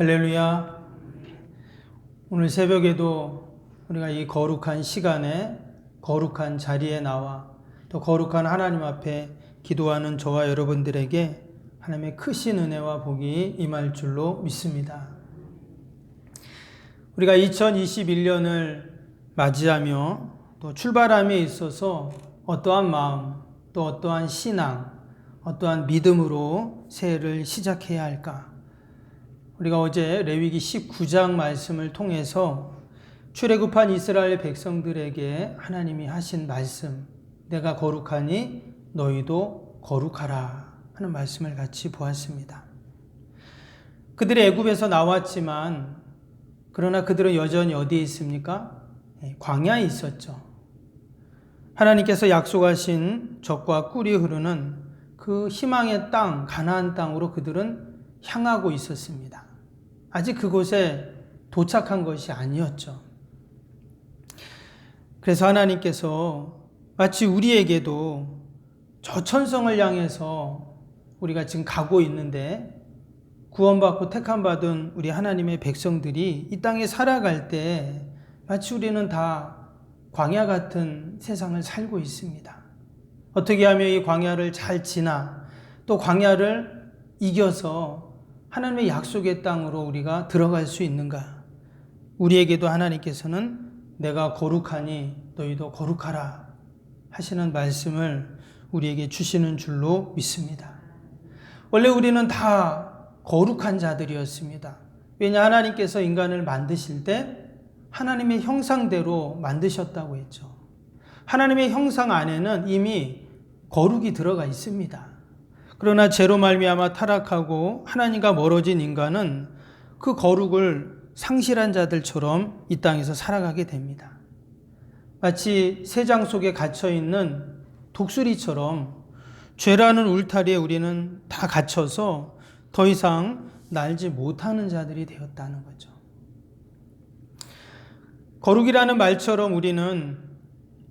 할렐루야. 오늘 새벽에도 우리가 이 거룩한 시간에 거룩한 자리에 나와 또 거룩한 하나님 앞에 기도하는 저와 여러분들에게 하나님의 크신 은혜와 복이 임할 줄로 믿습니다. 우리가 2021년을 맞이하며 또 출발함에 있어서 어떠한 마음, 또 어떠한 신앙, 어떠한 믿음으로 새해를 시작해야 할까? 우리가 어제 레위기 19장 말씀을 통해서 출애굽한 이스라엘 백성들에게 하나님이 하신 말씀, 내가 거룩하니 너희도 거룩하라 하는 말씀을 같이 보았습니다. 그들이 애굽에서 나왔지만 그러나 그들은 여전히 어디에 있습니까? 광야에 있었죠. 하나님께서 약속하신 젖과 꿀이 흐르는 그 희망의 땅, 가나안 땅으로 그들은 향하고 있었습니다. 아직 그곳에 도착한 것이 아니었죠. 그래서 하나님께서 마치 우리에게도 저 천성을 향해서 우리가 지금 가고 있는데 구원받고 택함받은 우리 하나님의 백성들이 이 땅에 살아갈 때 마치 우리는 다 광야 같은 세상을 살고 있습니다. 어떻게 하면 이 광야를 잘 지나 또 광야를 이겨서 하나님의 약속의 땅으로 우리가 들어갈 수 있는가? 우리에게도 하나님께서는 내가 거룩하니 너희도 거룩하라 하시는 말씀을 우리에게 주시는 줄로 믿습니다. 원래 우리는 다 거룩한 자들이었습니다. 왜냐 하나님께서 인간을 만드실 때 하나님의 형상대로 만드셨다고 했죠. 하나님의 형상 안에는 이미 거룩이 들어가 있습니다. 그러나 죄로 말미암아 타락하고 하나님과 멀어진 인간은 그 거룩을 상실한 자들처럼 이 땅에서 살아가게 됩니다. 마치 새장 속에 갇혀있는 독수리처럼 죄라는 울타리에 우리는 다 갇혀서 더 이상 날지 못하는 자들이 되었다는 거죠. 거룩이라는 말처럼 우리는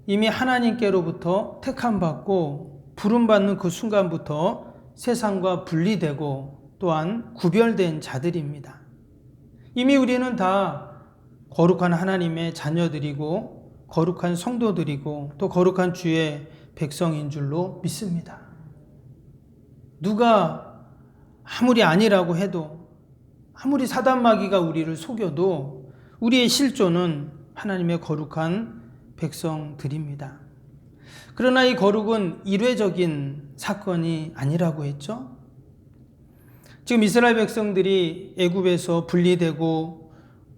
이미 하나님께로부터 택함받고 부름받는 그 순간부터 세상과 분리되고 또한 구별된 자들입니다. 이미 우리는 다 거룩한 하나님의 자녀들이고 거룩한 성도들이고 또 거룩한 주의 백성인 줄로 믿습니다. 누가 아무리 아니라고 해도 아무리 사단마귀가 우리를 속여도 우리의 실존은 하나님의 거룩한 백성들입니다. 그러나 이 거룩은 일회적인 사건이 아니라고 했죠. 지금 이스라엘 백성들이 애굽에서 분리되고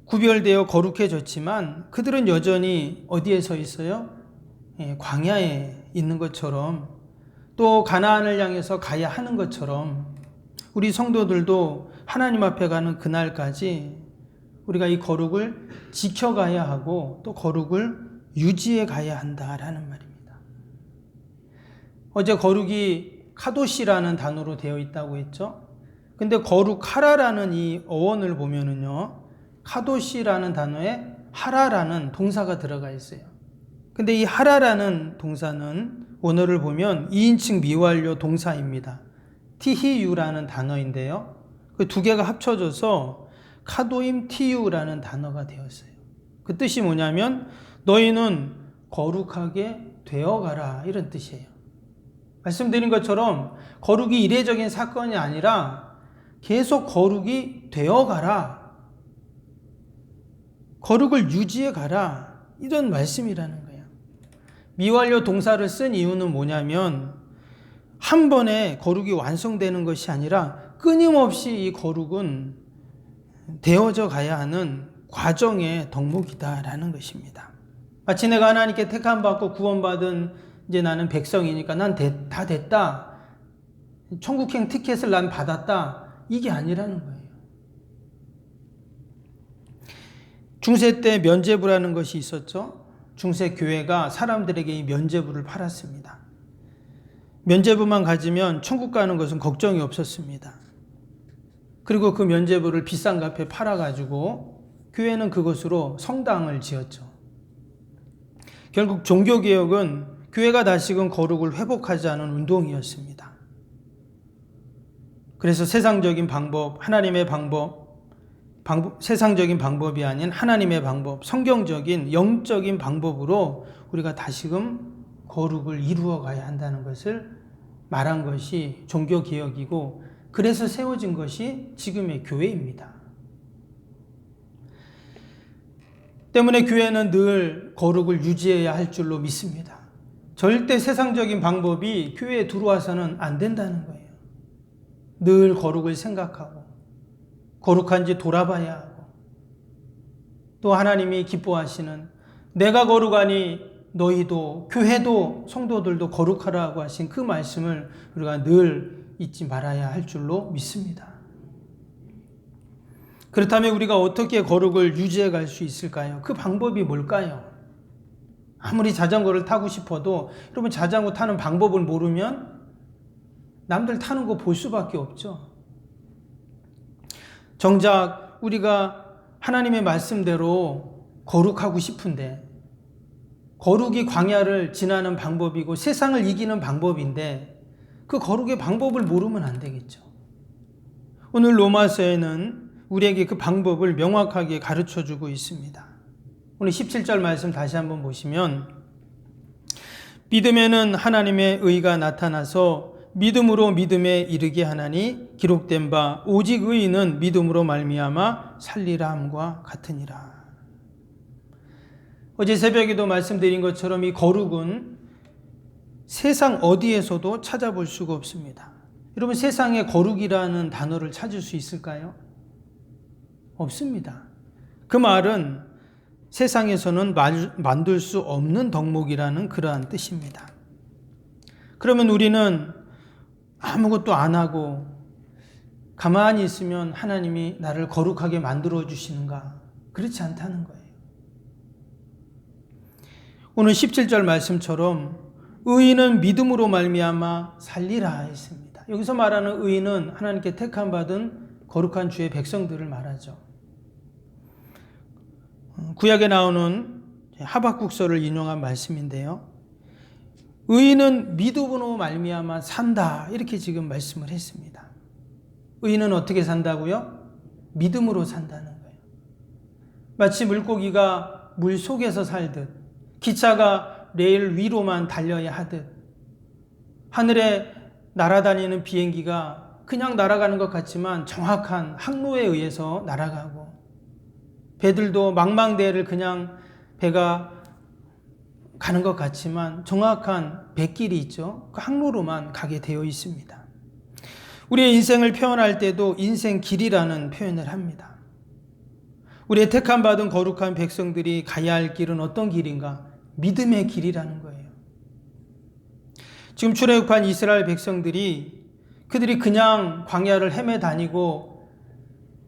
구별되어 거룩해졌지만 그들은 여전히 어디에 서 있어요? 광야에 있는 것처럼 또 가나안을 향해서 가야 하는 것처럼 우리 성도들도 하나님 앞에 가는 그날까지 우리가 이 거룩을 지켜가야 하고 또 거룩을 유지해 가야 한다라는 말입니다. 어제 거룩이 카도시라는 단어로 되어 있다고 했죠. 근데 거룩하라라는 이 어원을 보면은요, 카도시라는 단어에 하라라는 동사가 들어가 있어요. 근데 이 하라라는 동사는 원어를 보면 2인칭 미완료 동사입니다. 티히유라는 단어인데요. 그 두 개가 합쳐져서 카도임 티유라는 단어가 되었어요. 그 뜻이 뭐냐면 너희는 거룩하게 되어가라 이런 뜻이에요. 말씀드린 것처럼 거룩이 이례적인 사건이 아니라 계속 거룩이 되어가라. 거룩을 유지해가라. 이런 말씀이라는 거예요. 미완료 동사를 쓴 이유는 뭐냐면 한 번에 거룩이 완성되는 것이 아니라 끊임없이 이 거룩은 되어져 가야 하는 과정의 덕목이다라는 것입니다. 마치 내가 하나님께 택함받고 구원받은 이제 나는 백성이니까 난 다 됐다. 천국행 티켓을 난 받았다. 이게 아니라는 거예요. 중세 때 면죄부라는 것이 있었죠. 중세 교회가 사람들에게 이 면죄부를 팔았습니다. 면죄부만 가지면 천국 가는 것은 걱정이 없었습니다. 그리고 그 면죄부를 비싼 값에 팔아가지고 교회는 그것으로 성당을 지었죠. 결국 종교개혁은 교회가 다시금 거룩을 회복하자는 운동이었습니다. 그래서 세상적인 방법, 하나님의 세상적인 방법이 아닌 하나님의 방법, 성경적인 영적인 방법으로 우리가 다시금 거룩을 이루어 가야 한다는 것을 말한 것이 종교개혁이고, 그래서 세워진 것이 지금의 교회입니다. 때문에 교회는 늘 거룩을 유지해야 할 줄로 믿습니다. 절대 세상적인 방법이 교회에 들어와서는 안 된다는 거예요. 늘 거룩을 생각하고 거룩한지 돌아봐야 하고, 또 하나님이 기뻐하시는 내가 거룩하니 너희도, 교회도, 성도들도 거룩하라고 하신 그 말씀을 우리가 늘 잊지 말아야 할 줄로 믿습니다. 그렇다면 우리가 어떻게 거룩을 유지해 갈 수 있을까요? 그 방법이 뭘까요? 아무리 자전거를 타고 싶어도 여러분, 자전거 타는 방법을 모르면 남들 타는 거 볼 수밖에 없죠. 정작 우리가 하나님의 말씀대로 거룩하고 싶은데, 거룩이 광야를 지나는 방법이고 세상을 이기는 방법인데, 그 거룩의 방법을 모르면 안 되겠죠. 오늘 로마서에는 우리에게 그 방법을 명확하게 가르쳐주고 있습니다. 오늘 17절 말씀 다시 한번 보시면, 믿음에는 하나님의 의가 나타나서 믿음으로 믿음에 이르게 하나니 기록된 바 오직 의인은 믿음으로 말미암아 살리라 함과 같으니라. 어제 새벽에도 말씀드린 것처럼 이 거룩은 세상 어디에서도 찾아볼 수가 없습니다. 여러분, 세상에 거룩이라는 단어를 찾을 수 있을까요? 없습니다. 그 말은 세상에서는 만들 수 없는 덕목이라는 그러한 뜻입니다. 그러면 우리는 아무것도 안 하고 가만히 있으면 하나님이 나를 거룩하게 만들어 주시는가? 그렇지 않다는 거예요. 오늘 17절 말씀처럼 의인은 믿음으로 말미암아 살리라 했습니다. 여기서 말하는 의인은 하나님께 택함 받은 거룩한 주의 백성들을 말하죠. 구약에 나오는 하박국서를 인용한 말씀인데요. 의인은 믿음으로 말미암아 산다, 이렇게 지금 말씀을 했습니다. 의인은 어떻게 산다고요? 믿음으로 산다는 거예요. 마치 물고기가 물 속에서 살듯, 기차가 레일 위로만 달려야 하듯, 하늘에 날아다니는 비행기가 그냥 날아가는 것 같지만 정확한 항로에 의해서 날아가고, 배들도 망망대해를 그냥 배가 가는 것 같지만 정확한 배길이 있죠. 그 항로로만 가게 되어 있습니다. 우리의 인생을 표현할 때도 인생길이라는 표현을 합니다. 우리의 택함 받은 거룩한 백성들이 가야 할 길은 어떤 길인가? 믿음의 길이라는 거예요. 지금 출애굽한 이스라엘 백성들이, 그들이 그냥 광야를 헤매 다니고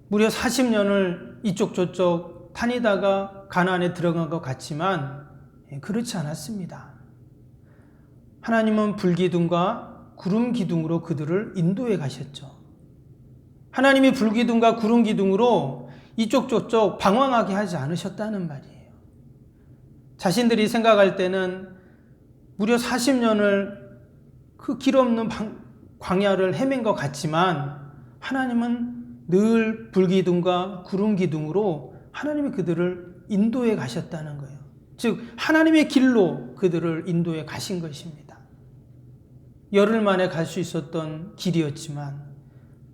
무려 40년을 이쪽 저쪽 다니다가 가나안에 들어간 것 같지만 그렇지 않았습니다. 하나님은 불기둥과 구름기둥으로 그들을 인도해 가셨죠. 하나님이 불기둥과 구름기둥으로 이쪽 저쪽 방황하게 하지 않으셨다는 말이에요. 자신들이 생각할 때는 무려 40년을 그 길 없는 광야를 헤맨 것 같지만, 하나님은 늘 불기둥과 구름기둥으로 하나님이 그들을 인도해 가셨다는 거예요. 즉 하나님의 길로 그들을 인도해 가신 것입니다. 열흘 만에 갈 수 있었던 길이었지만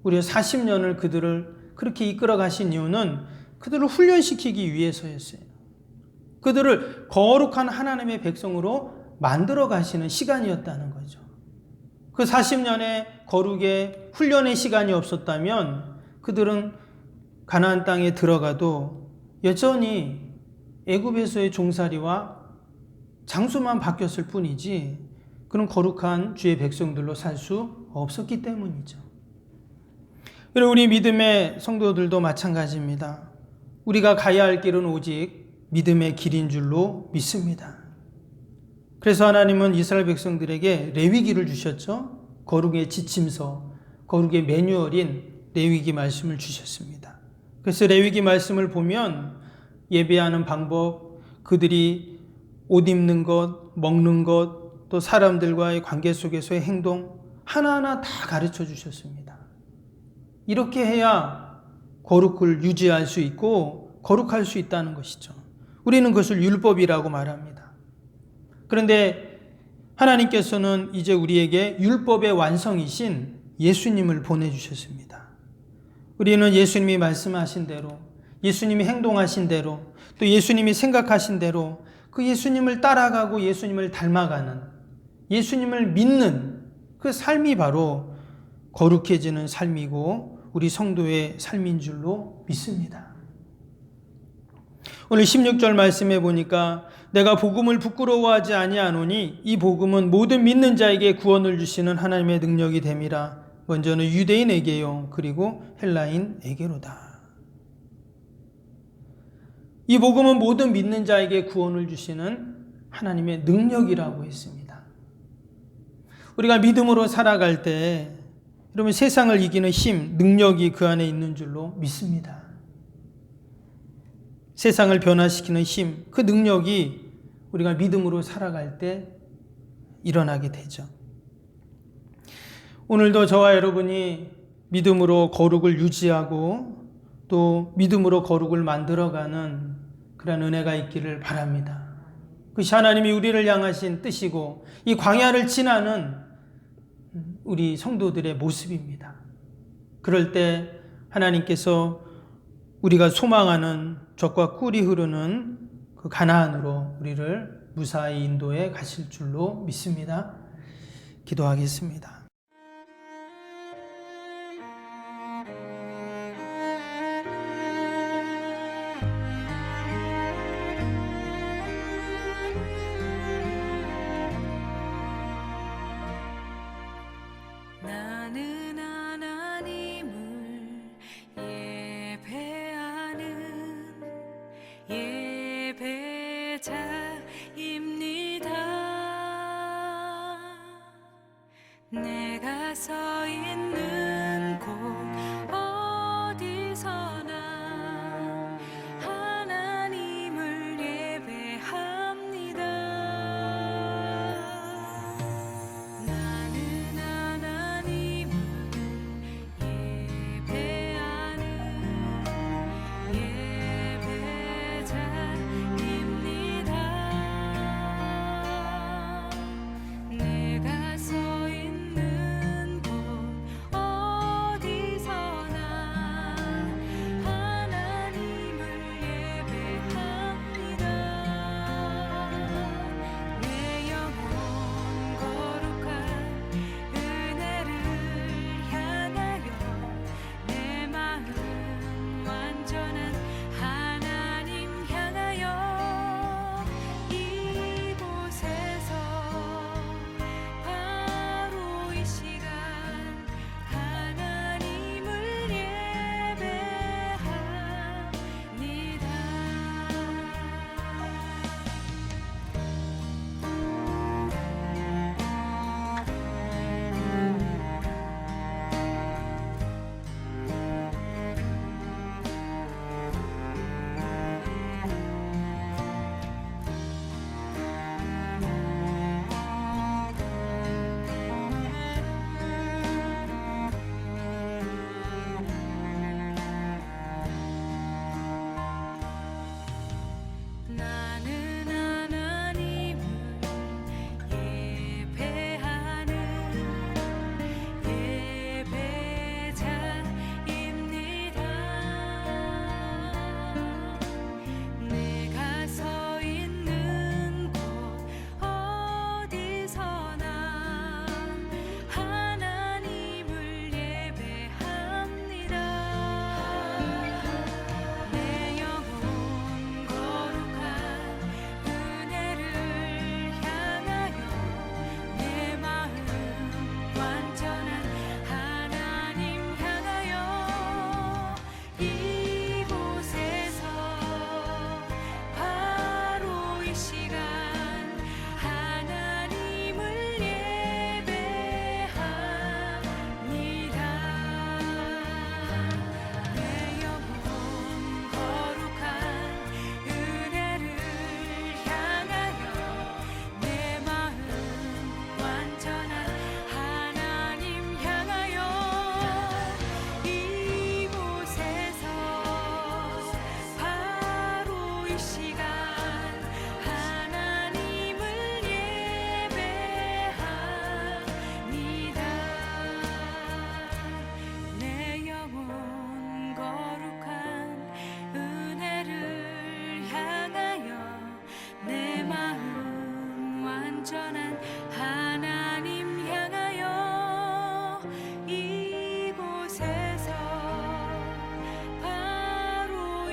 무려 40년을 그들을 그렇게 이끌어 가신 이유는 그들을 훈련시키기 위해서였어요. 그들을 거룩한 하나님의 백성으로 만들어 가시는 시간이었다는 거죠. 그 40년의 거룩의 훈련의 시간이 없었다면 그들은 가나안 땅에 들어가도 여전히 애굽에서의 종살이와 장소만 바뀌었을 뿐이지 그런 거룩한 주의 백성들로 살 수 없었기 때문이죠. 그리고 우리 믿음의 성도들도 마찬가지입니다. 우리가 가야 할 길은 오직 믿음의 길인 줄로 믿습니다. 그래서 하나님은 이스라엘 백성들에게 레위기를 주셨죠. 거룩의 지침서, 거룩의 매뉴얼인 레위기 말씀을 주셨습니다. 그래서 레위기 말씀을 보면 예배하는 방법, 그들이 옷 입는 것, 먹는 것, 또 사람들과의 관계 속에서의 행동 하나하나 다 가르쳐 주셨습니다. 이렇게 해야 거룩을 유지할 수 있고 거룩할 수 있다는 것이죠. 우리는 그것을 율법이라고 말합니다. 그런데 하나님께서는 이제 우리에게 율법의 완성이신 예수님을 보내주셨습니다. 우리는 예수님이 말씀하신 대로, 예수님이 행동하신 대로, 또 예수님이 생각하신 대로 그 예수님을 따라가고 예수님을 닮아가는, 예수님을 믿는 그 삶이 바로 거룩해지는 삶이고 우리 성도의 삶인 줄로 믿습니다. 오늘 16절 말씀해 보니까 내가 복음을 부끄러워하지 아니하노니 이 복음은 모든 믿는 자에게 구원을 주시는 하나님의 능력이 됨이라. 먼저는 유대인에게요, 그리고 헬라인에게로다. 이 복음은 모든 믿는 자에게 구원을 주시는 하나님의 능력이라고 했습니다. 우리가 믿음으로 살아갈 때 여러분 세상을 이기는 힘, 능력이 그 안에 있는 줄로 믿습니다. 세상을 변화시키는 힘, 그 능력이 우리가 믿음으로 살아갈 때 일어나게 되죠. 오늘도 저와 여러분이 믿음으로 거룩을 유지하고 또 믿음으로 거룩을 만들어가는 그런 은혜가 있기를 바랍니다. 그것이 하나님이 우리를 향하신 뜻이고 이 광야를 지나는 우리 성도들의 모습입니다. 그럴 때 하나님께서 우리가 소망하는 젖과 꿀이 흐르는 그 가나안으로 우리를 무사히 인도해 가실 줄로 믿습니다. 기도하겠습니다. 나는 하나님을 예배하는 예배자입니다. 내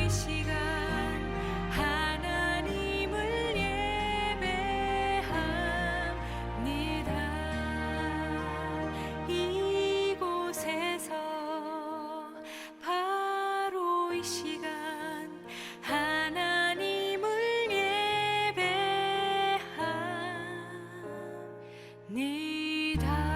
이 시간 하나님을 예배합니다. 이곳에서 바로 이 시간 하나님을 예배합니다.